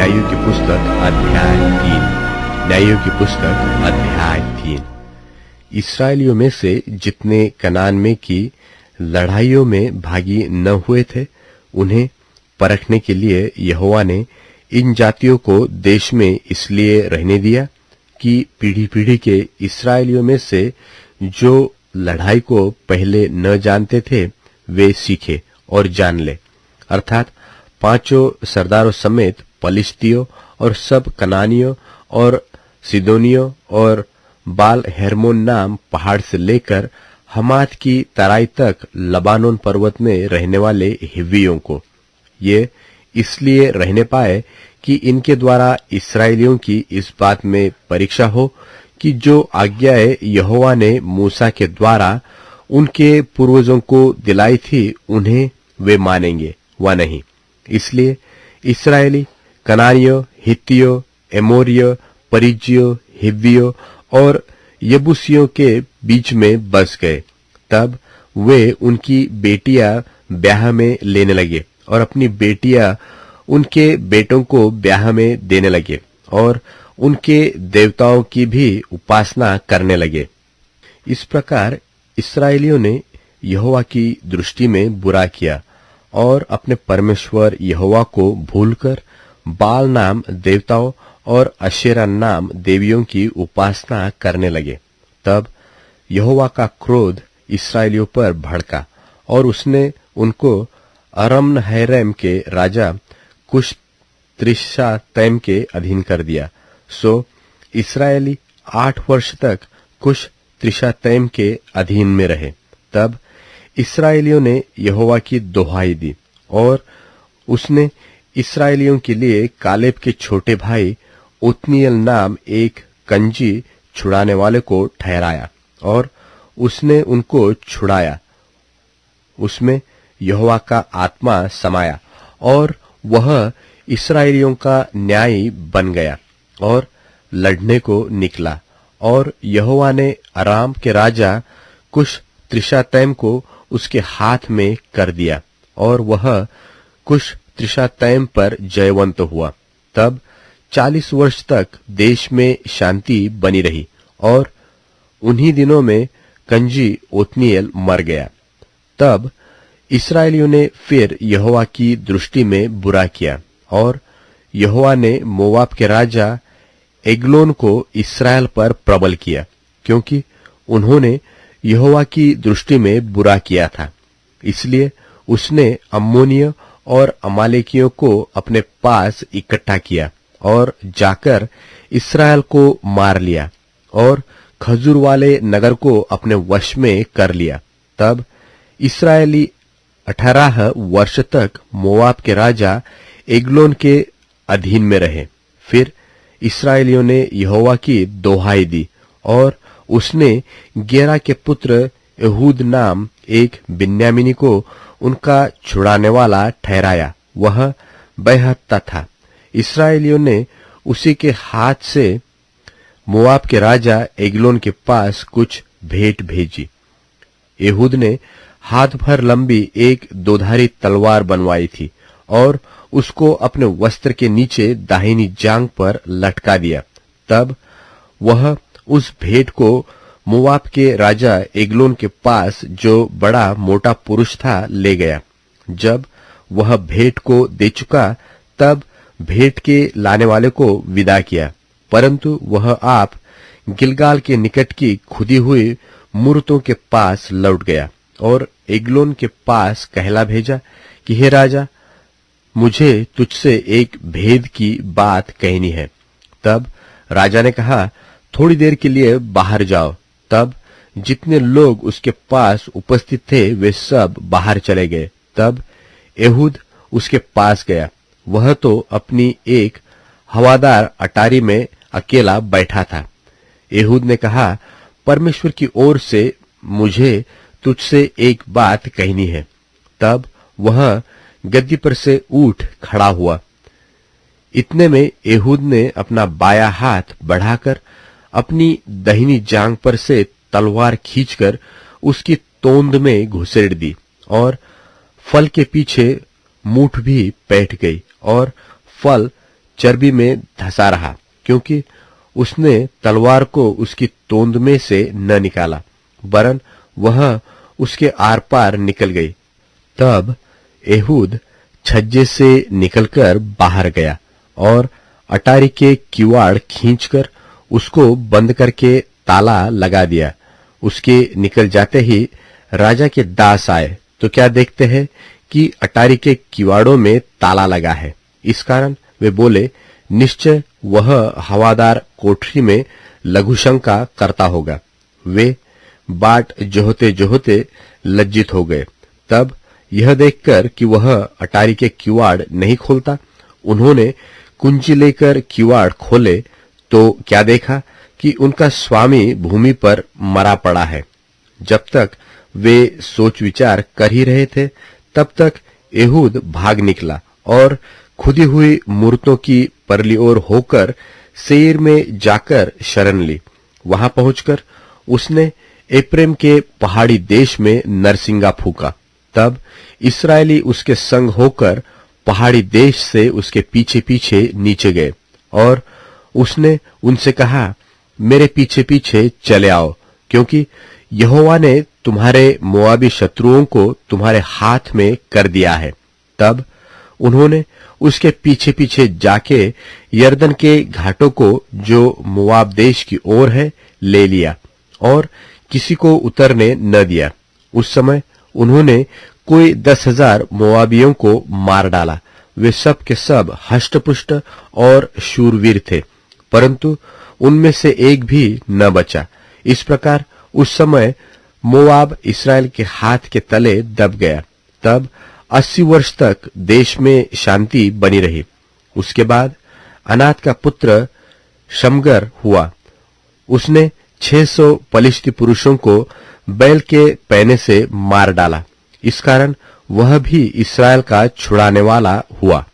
न्यायों की पुस्तक अध्याय 3। न्यायों की पुस्तक अध्याय 3। इस्राएलियों में से जितने कनान में की लड़ाइयों में भागी न हुए थे, उन्हें परखने के लिए यहोवा ने इन जातियों को देश में इसलिए रहने दिया कि पीढ़ी पीढ़ी के इस्राएलियों में से जो लड़ाई को पहले न जानते थे, वे सीखे और जान ले। अर्थात पांचों सरदारों समेत पलिश्तियों और सब कनानियों और सिदोनियों और बाल हेर्मोन नाम पहाड़ से लेकर हमात की तराई तक लबानोन पर्वत में रहने वाले हिव्वियों को। ये इसलिए रहने पाए कि इनके द्वारा इस्राएलियों की इस बात में परीक्षा हो कि जो आज्ञाएं यहोवा ने मूसा के द्वारा उनके पूर्वजों को दिलाई थी, उन्हें वे मानेंगे व नहीं। इसलिए इस्राएली कनानियों, हित्तियों, एमोरियों, परिज्जियों, हिव्वियों और यबूसियों के बीच में बस गए। तब वे उनकी बेटियां ब्याह में लेने लगे और अपनी बेटियां उनके बेटों को ब्याह में देने लगे और उनके देवताओं की भी उपासना करने लगे। इस प्रकार इस्राएलियों ने यहोवा की दृष्टि में बुरा किया और अपने परमेश्वर यहोवा को भूलकर बाल नाम देवताओं और अशेरा नाम देवियों की उपासना करने लगे। तब यहोवा का क्रोध इस्राएलियों पर भड़का और उसने उनको अरम्नहैरैम के राजा कुश त्रिशतैम के अधीन कर दिया। सो इस्राएली 8 वर्ष तक कुश त्रिशतैम के अधीन में रहे। तब इस्राएलियों ने यहोवा की दोहाई दी और उसने इस्राएलियों के लिए कालेब के छोटे भाई ओत्नीएल नाम एक कंजी छुड़ाने वाले को ठहराया और उसने उनको छुड़ाया। उसमें यहोवा का आत्मा समाया और वह इस्राएलियों का न्यायी बन गया और लड़ने को निकला। और यहोवा ने अराम के राजा कुश त्रिशतैम को उसके हाथ में कर दिया और वह कुश त्रिशतैम पर जयवंत हुआ। तब 40 वर्ष तक देश में शांति बनी रही और उन्हीं दिनों में कंजी ओत्नीएल मर गया। तब इस्राएलियों ने फिर यहोवा की दृष्टि में बुरा किया और यहोवा ने मोवाब के राजा एग्लोन को इस्राएल पर प्रबल किया, क्योंकि उन्होंने यहोवा की दृष्टि में बुरा किया था। इसलिए उसने अम्मोनियों और अमालेकियों को अपने पास इकट्ठा किया और जाकर इस्राएल को मार लिया और खजूर वाले नगर को अपने वश में कर लिया। तब इस्राएली 18 वर्ष तक मोवाब के राजा एग्लोन के अधीन में रहे। फिर इस्राएलियों ने यहोवा की दोहाई दी और उसने गेरा के पुत्र एहूद नाम एक बिन्यामीनी को उनका छुड़ाने वाला ठहराया। वह बेहत्ता था। इस्राएलियों ने उसी के हाथ से मोआब के राजा एग्लोन के पास कुछ भेंट भेजी। एहूद ने हाथ भर लंबी एक दोधारी तलवार बनवाई थी और उसको अपने वस्त्र के नीचे दाहिनी जांघ पर लटका दिया। तब वह उस भेंट को मोआब के राजा एग्लोन के पास, जो बड़ा मोटा पुरुष था, ले गया। जब वह भेंट को दे चुका, तब भेंट के लाने वाले को विदा किया, परंतु वह आप गिलगाल के निकट की खुदी हुई मूर्तों के पास लौट गया और एग्लोन के पास कहला भेजा कि हे राजा, मुझे तुझसे एक भेद की बात कहनी है। तब राजा ने कहा, थोड़ी देर के लिए बाहर जाओ। तब जितने लोग उसके पास उपस्थित थे वे सब बाहर चले गए। तब एहूद उसके पास गया। वह तो अपनी एक हवादार अटारी में अकेला बैठा था। एहूद ने कहा, परमेश्वर की ओर से मुझे तुझसे एक बात कहनी है। तब वह गद्दी पर से उठ खड़ा हुआ। इतने में एहूद ने अपना बाया हाथ बढ़ाकर अपनी दाहिनी जांघ पर से तलवार खींचकर उसकी तोंद में घुसेड़ दी और फल के पीछे मूठ भी बैठ गई और फल चर्बी में धंसा रहा, क्योंकि उसने तलवार को उसकी तोंद में से न निकाला, वरन वह उसके आर पार निकल गई। तब एहूद छज्जे से निकलकर बाहर गया और अटारी के किवाड़ खींचकर उसको बंद करके ताला लगा दिया। उसके निकल जाते ही राजा के दास आए तो क्या देखते हैं कि अटारी के किवाड़ों में ताला लगा है। इस कारण वे बोले, निश्चय वह हवादार कोठरी में लघुशंका करता होगा। वे बाट जोहते जोहते लज्जित हो गए। तब यह देखकर कि वह अटारी के किवाड़ नहीं खोलता, उन्होंने कुंजी लेकर किवाड़ खोले तो क्या देखा कि उनका स्वामी भूमि पर मरा पड़ा है। जब तक वे सोच विचार कर ही रहे थे, तब तक एहूद भाग निकला और खुदी हुई मूर्तों की परली ओर होकर सेईर में जाकर शरण ली। वहां पहुंचकर उसने एप्रेम के पहाड़ी देश में नरसिंगा फूका। तब इस्राएली उसके संग होकर पहाड़ी देश से उसके पीछे पीछे नीचे गए और उसने उनसे कहा, मेरे पीछे पीछे चले आओ, क्योंकि यहोवा ने तुम्हारे मोआबी शत्रुओं को तुम्हारे हाथ में कर दिया है। तब उन्होंने उसके पीछे पीछे जाके यरदन के घाटों को जो मोआब देश की ओर है ले लिया और किसी को उतरने न दिया। उस समय उन्होंने कोई 10,000 मोआबियों को मार डाला। वे सब के सब हष्टपुष्ट और शूरवीर थे, परंतु उनमें से एक भी न बचा। इस प्रकार उस समय मोआब इस्राएल के हाथ के तले दब गया। तब 80 वर्ष तक देश में शांति बनी रही। उसके बाद अनात का पुत्र शमगर हुआ। उसने 600 पलिश्ती पुरुषों को बैल के पैने से मार डाला। इस कारण वह भी इस्राएल का छुड़ाने वाला हुआ।